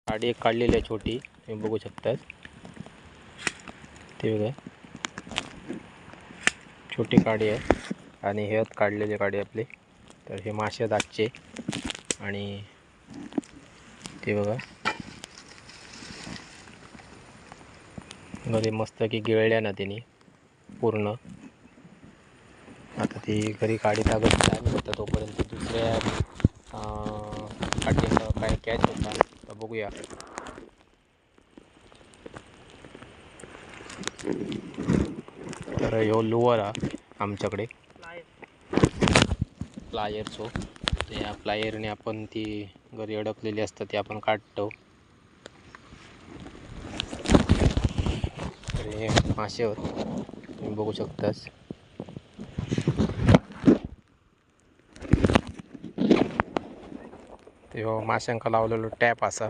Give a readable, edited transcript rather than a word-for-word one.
गाडी एक काढलेली आहे छोटी, तुम्ही बघू शकता. ते बघा छोटी गाडी आहे आणि हे काढलेली गाडी आपली. तर हे मासे दाटचे आणि ते बघा घरी मस्त की गिळल्या ना त्यांनी पूर्ण. आता ती घरी काढी लागत टाईम होता तोपर्यंत दुसऱ्या काठीला काय कॅच होता तर बघूया. तर ह्यो लुवर हा आमच्याकडे प्लायरचो. त्या प्लायरने आपण ती घरी अडकलेली असतात ती आपण काढतो. तर हे मासे होत तुम्ही बघू शकतास. ते माशांका लावलेलो टॅप असा.